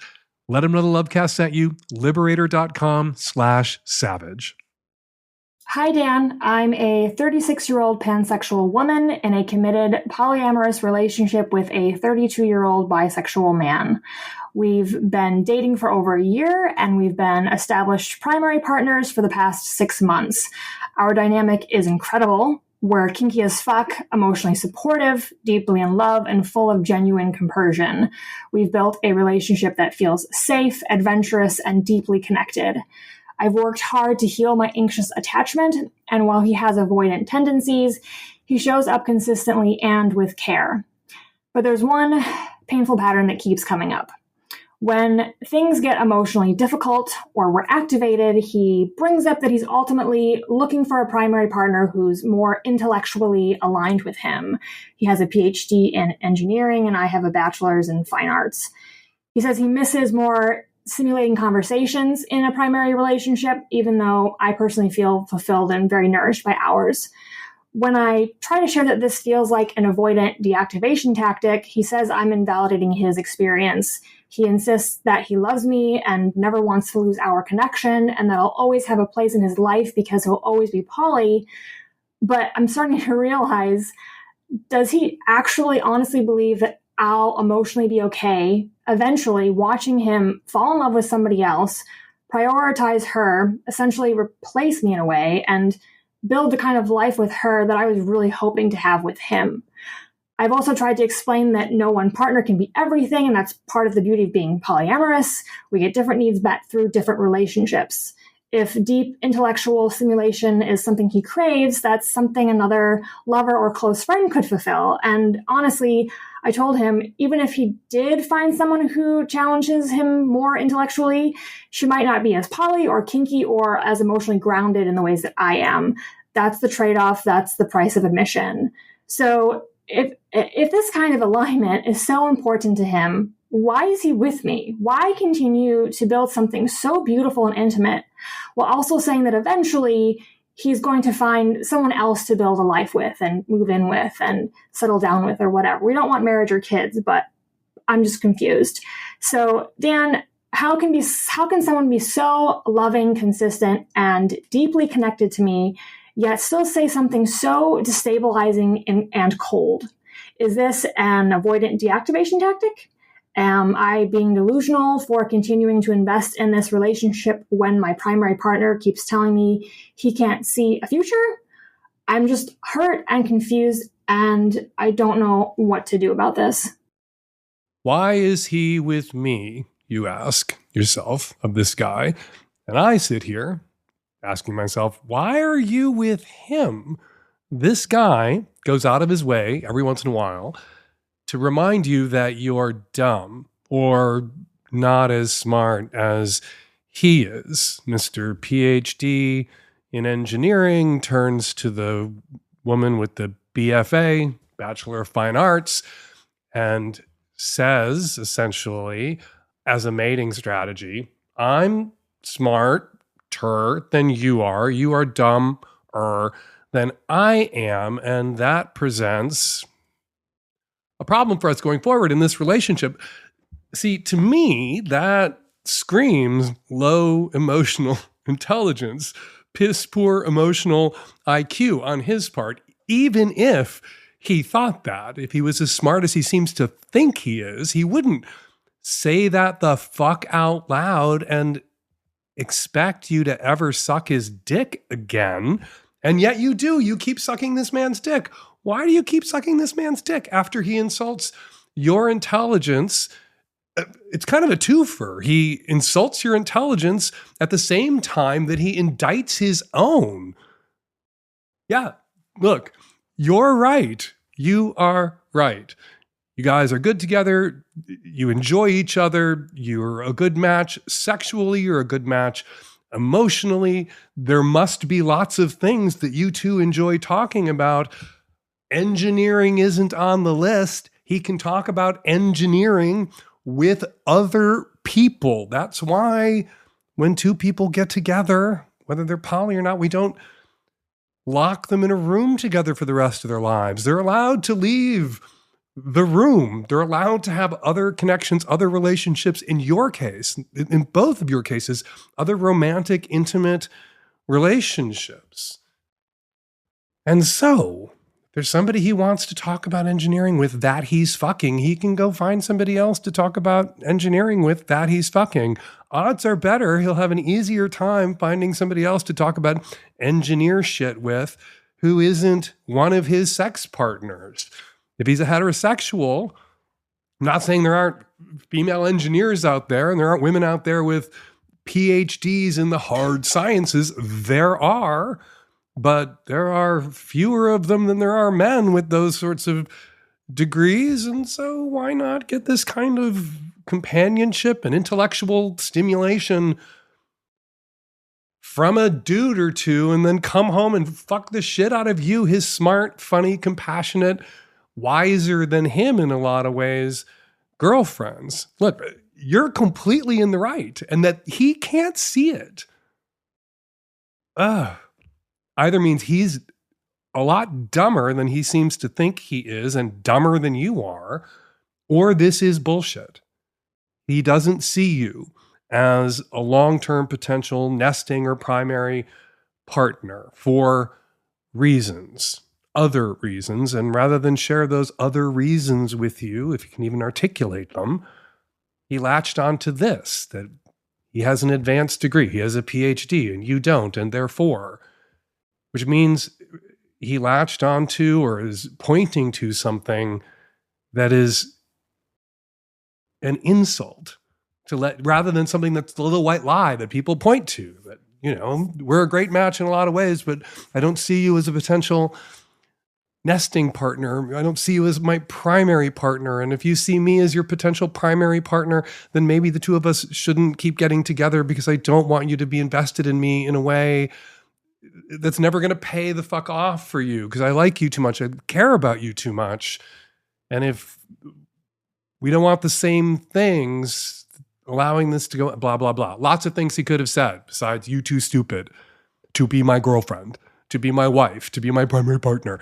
Let them know the Lovecast sent you, liberator.com/savage. Hi, Dan. I'm a 36-year-old pansexual woman in a committed polyamorous relationship with a 32-year-old bisexual man. We've been dating for over a year, and we've been established primary partners for the past 6 months. Our dynamic is incredible. We're kinky as fuck, emotionally supportive, deeply in love, and full of genuine compersion. We've built a relationship that feels safe, adventurous, and deeply connected. I've worked hard to heal my anxious attachment, and while he has avoidant tendencies, he shows up consistently and with care. But there's one painful pattern that keeps coming up. When things get emotionally difficult or we're activated, he brings up that he's ultimately looking for a primary partner who's more intellectually aligned with him. He has a PhD in engineering, and I have a bachelor's in fine arts. He says he misses more simulating conversations in a primary relationship, even though I personally feel fulfilled and very nourished by ours. When I try to share that this feels like an avoidant deactivation tactic, he says I'm invalidating his experience. He insists that he loves me and never wants to lose our connection, and that I'll always have a place in his life because he'll always be poly. But I'm starting to realize, does he actually honestly believe that I'll emotionally be okay eventually watching him fall in love with somebody else, prioritize her, essentially replace me in a way, and build the kind of life with her that I was really hoping to have with him? I've also tried to explain that no one partner can be everything, and that's part of the beauty of being polyamorous. We get different needs met through different relationships. If deep intellectual stimulation is something he craves, that's something another lover or close friend could fulfill. And honestly, I told him, even if he did find someone who challenges him more intellectually, she might not be as poly or kinky or as emotionally grounded in the ways that I am. That's the trade-off. That's the price of admission. So if this kind of alignment is so important to him, why is he with me? Why continue to build something so beautiful and intimate while also saying that eventually he's going to find someone else to build a life with and move in with and settle down with or whatever. We don't want marriage or kids, but I'm just confused. So, Dan, how can someone be so loving, consistent, and deeply connected to me, yet still say something so destabilizing and cold? Is this an avoidant deactivation tactic? Am I being delusional for continuing to invest in this relationship when my primary partner keeps telling me he can't see a future? I'm just hurt and confused, and I don't know what to do about this. Why is he with me, you ask yourself, of this guy? And I sit here asking myself, why are you with him? This guy goes out of his way every once in a while to remind you that you're dumb or not as smart as he is. Mr. PhD in engineering turns to the woman with the BFA, Bachelor of Fine Arts, and says, essentially, as a mating strategy, I'm smarter than you are. You are dumber than I am. And that presents a problem for us going forward in this relationship. See, to me, that screams low emotional intelligence, piss poor emotional IQ on his part, even if he thought that. If he was as smart as he seems to think he is, he wouldn't say that the fuck out loud and expect you to ever suck his dick again. And yet you do. You keep sucking this man's dick. Why do you keep sucking this man's dick after he insults your intelligence? It's kind of a twofer. He insults your intelligence at the same time that he indicts his own. Yeah, look, you're right. You are right. You guys are good together. You enjoy each other. You're a good match sexually. You're a good match emotionally. There must be lots of things that you two enjoy talking about. Engineering isn't on the list. He can talk about engineering with other people. That's why when two people get together, whether they're poly or not, we don't lock them in a room together for the rest of their lives. They're allowed to leave the room. They're allowed to have other connections, other relationships. In your case, in both of your cases, other romantic, intimate relationships. And so, if there's somebody he wants to talk about engineering with that he's fucking, he can go find somebody else to talk about engineering with that he's fucking. Odds are better he'll have an easier time finding somebody else to talk about engineer shit with who isn't one of his sex partners. If he's a heterosexual, I'm not saying there aren't female engineers out there and there aren't women out there with PhDs in the hard sciences. There are, but there are fewer of them than there are men with those sorts of degrees. And so why not get this kind of companionship and intellectual stimulation from a dude or two and then come home and fuck the shit out of you, his smart, funny, compassionate, wiser than him in a lot of ways, girlfriends. Look, you're completely in the right, and that he can't see it. Either means he's a lot dumber than he seems to think he is and dumber than you are, or this is bullshit. He doesn't see you as a long-term potential nesting or primary partner for reasons. Other reasons, and rather than share those other reasons with you, if you can even articulate them, he latched onto this, that he has an advanced degree, he has a PhD, and you don't, and therefore, which means he latched onto or is pointing to something that is an insult to rather than something that's the little white lie that people point to, that, you know, we're a great match in a lot of ways, but I don't see you as a potential nesting partner. I don't see you as my primary partner. And if you see me as your potential primary partner, then maybe the two of us shouldn't keep getting together because I don't want you to be invested in me in a way that's never going to pay the fuck off for you because I like you too much. I care about you too much. And if we don't want the same things, allowing this to go, blah, blah, blah. Lots of things he could have said besides you too stupid. to be my girlfriend, to be my wife, to be my primary partner.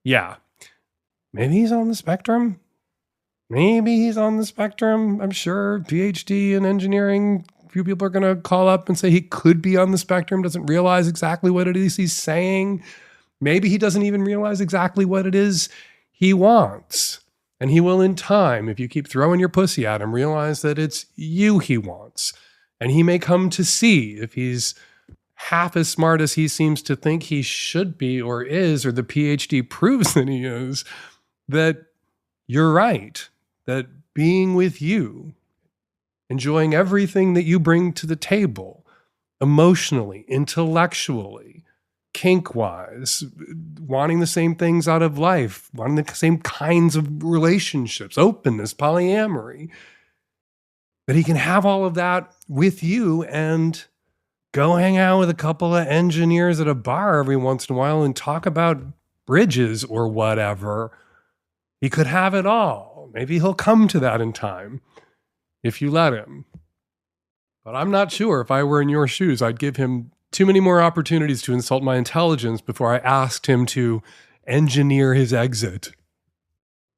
Yeah. Maybe he's on the spectrum. I'm sure PhD in engineering, a few people are going to call up and say he could be on the spectrum, doesn't realize exactly what it is he's saying. Maybe he doesn't even realize exactly what it is he wants. And he will in time, if you keep throwing your pussy at him, realize that it's you he wants. And he may come to see, if he's half as smart as he seems to think he should be or is, or the PhD proves that he is, that you're right, that being with you, enjoying everything that you bring to the table, emotionally, intellectually, kink-wise, wanting the same things out of life, wanting the same kinds of relationships, openness, polyamory, that he can have all of that with you and go hang out with a couple of engineers at a bar every once in a while and talk about bridges or whatever. He could have it all. Maybe he'll come to that in time if you let him. But I'm not sure if I were in your shoes, I'd give him too many more opportunities to insult my intelligence before I asked him to engineer his exit.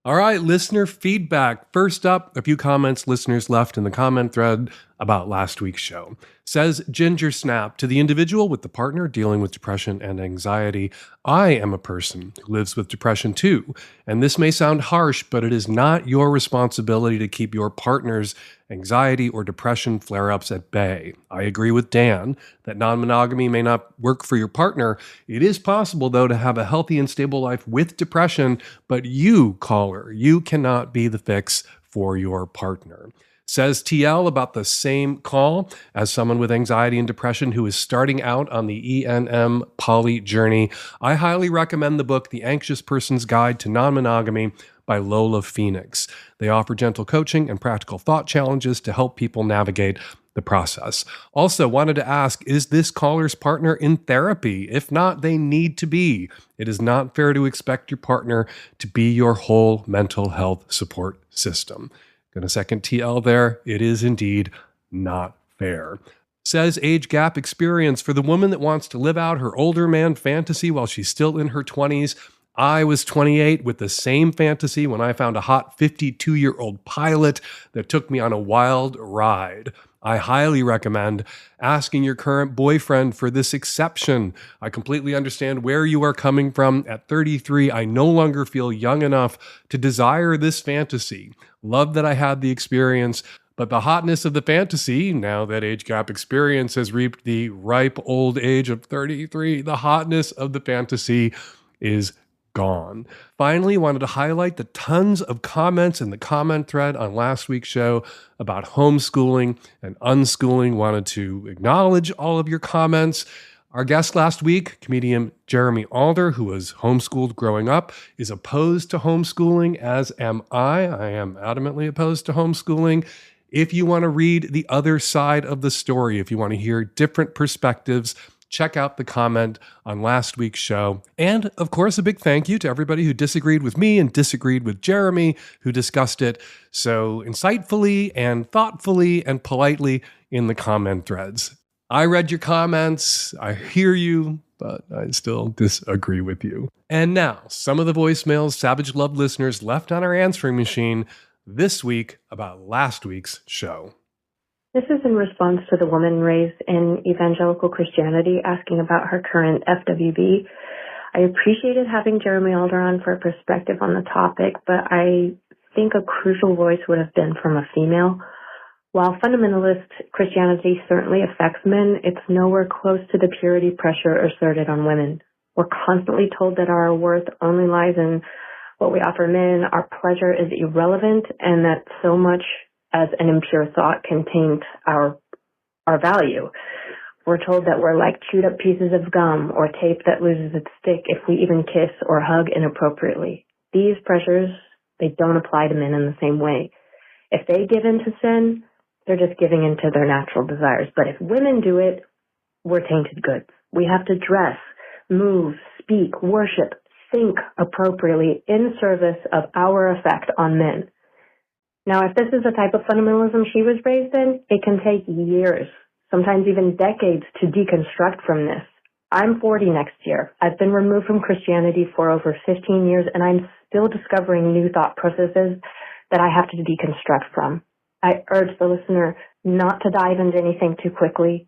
All right, listener feedback. First up, a few comments listeners left in the comment thread about last week's show. Says Ginger Snap, to the individual with the partner dealing with depression and anxiety, I am a person who lives with depression too. And this may sound harsh, but it is not your responsibility to keep your partner's anxiety or depression flare-ups at bay. I agree with Dan that non-monogamy may not work for your partner. It is possible, though, to have a healthy and stable life with depression, but you, caller, you cannot be the fix for your partner. Says TL about the same call as someone with anxiety and depression who is starting out on the ENM poly journey. I highly recommend the book, The Anxious Person's Guide to Non-Monogamy by Lola Phoenix. They offer gentle coaching and practical thought challenges to help people navigate the process. Also, wanted to ask, is this caller's partner in therapy? If not, they need to be. It is not fair to expect your partner to be your whole mental health support system. Gonna second TL there. It is indeed not fair. Says age gap experience for the woman that wants to live out her older man fantasy while she's still in her 20s. I was 28 with the same fantasy when I found a hot 52-year-old pilot that took me on a wild ride. I highly recommend asking your current boyfriend for this exception. I completely understand where you are coming from. At 33, I no longer feel young enough to desire this fantasy. Love that I had the experience, but the hotness of the fantasy, now that age gap experience has reaped the ripe old age of 33, the hotness of the fantasy is gone. Finally, wanted to highlight the tons of comments in the comment thread on last week's show about homeschooling and unschooling. Wanted to acknowledge all of your comments. Our guest last week, comedian Jeremy Alder, who was homeschooled growing up, is opposed to homeschooling, as am I. I am adamantly opposed to homeschooling. If you want to read the other side of the story, if you want to hear different perspectives, check out the comment on last week's show. And, of course, a big thank you to everybody who disagreed with me and disagreed with Jeremy, who discussed it so insightfully and thoughtfully and politely in the comment threads. I read your comments, I hear you, but I still disagree with you. And now, some of the voicemails Savage Love listeners left on our answering machine this week about last week's show. This is in response to the woman raised in evangelical Christianity asking about her current FWB. I appreciated having Jeremy Alder on for a perspective on the topic, but I think a crucial voice would have been from a female. While fundamentalist Christianity certainly affects men, it's nowhere close to the purity pressure asserted on women. We're constantly told that our worth only lies in what we offer men, our pleasure is irrelevant, and that so much as an impure thought can taint our value. We're told that we're like chewed up pieces of gum or tape that loses its stick if we even kiss or hug inappropriately. These pressures, they don't apply to men in the same way. If they give in to sin, they're just giving in to their natural desires. But if women do it, we're tainted goods. We have to dress, move, speak, worship, think appropriately in service of our effect on men. Now, if this is the type of fundamentalism she was raised in, it can take years sometimes even decades to deconstruct from this. I'm 40 next year. I've been removed from Christianity for over 15 years, and I'm still discovering new thought processes that I have to deconstruct from. I urge the listener not to dive into anything too quickly.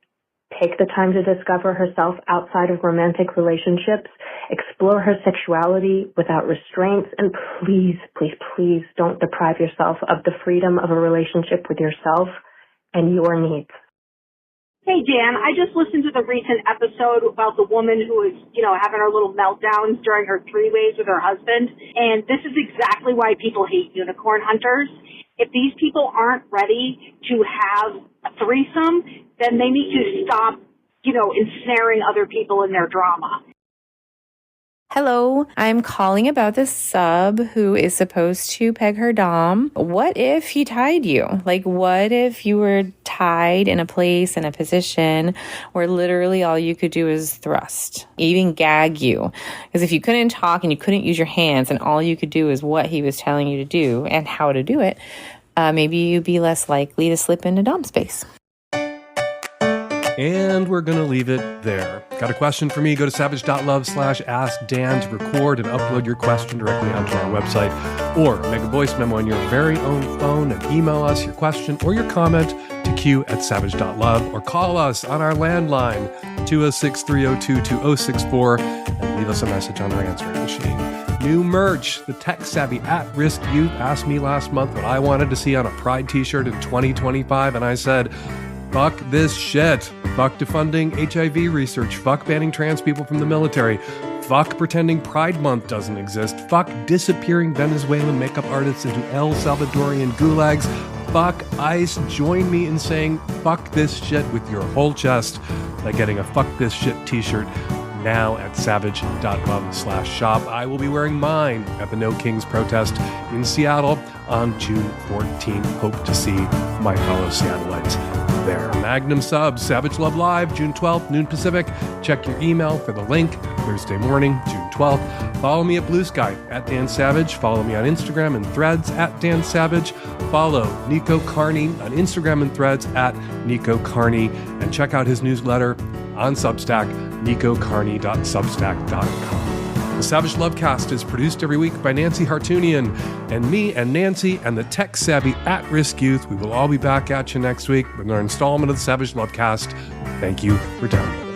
Take the time to discover herself outside of romantic relationships, explore her sexuality without restraints, and please, please, please don't deprive yourself of the freedom of a relationship with yourself and your needs. Hey, Dan, I just listened to the recent episode about the woman who was, having her little meltdowns during her three-ways with her husband. And this is exactly why people hate unicorn hunters. If these people aren't ready to have a threesome, then they need to stop, ensnaring other people in their drama. Hello, I'm calling about the sub who is supposed to peg her dom. What if he tied you? Like, what if you were tied in a place, in a position where literally all you could do is thrust, even gag you? Because if you couldn't talk and you couldn't use your hands and all you could do is what he was telling you to do and how to do it, maybe you'd be less likely to slip into dom space. And we're going to leave it there. Got a question for me? Go to savage.love/askdan to record and upload your question directly onto our website, or make a voice memo on your very own phone and email us your question or your comment to q@savage.love, or call us on our landline 206-302-2064 and leave us a message on our answering machine. New merch. The tech-savvy at-risk youth asked me last month what I wanted to see on a Pride t-shirt in 2025, and I said, fuck this shit. Fuck defunding HIV research. Fuck banning trans people from the military. Fuck pretending Pride Month doesn't exist. Fuck disappearing Venezuelan makeup artists into El Salvadorian gulags. Fuck ICE. Join me in saying fuck this shit with your whole chest by getting a fuck this shit t-shirt now at savage.love/shop. I will be wearing mine at the No Kings protest in Seattle on June 14th. Hope to see my fellow Seattleites there. Magnum subs, Savage Love Live, June 12th, noon Pacific. Check your email for the link. Thursday morning, June 12th. Follow me at Blue Sky at Dan Savage. Follow me on Instagram and Threads at Dan Savage. Follow Nico Carney on Instagram and Threads at Nico Carney. And check out his newsletter on Substack, nicocarney.substack.com. The Savage Lovecast is produced every week by Nancy Hartunian, and me and Nancy and the tech-savvy at-risk youth. We will all be back at you next week with another installment of the Savage Lovecast. Thank you for downloading.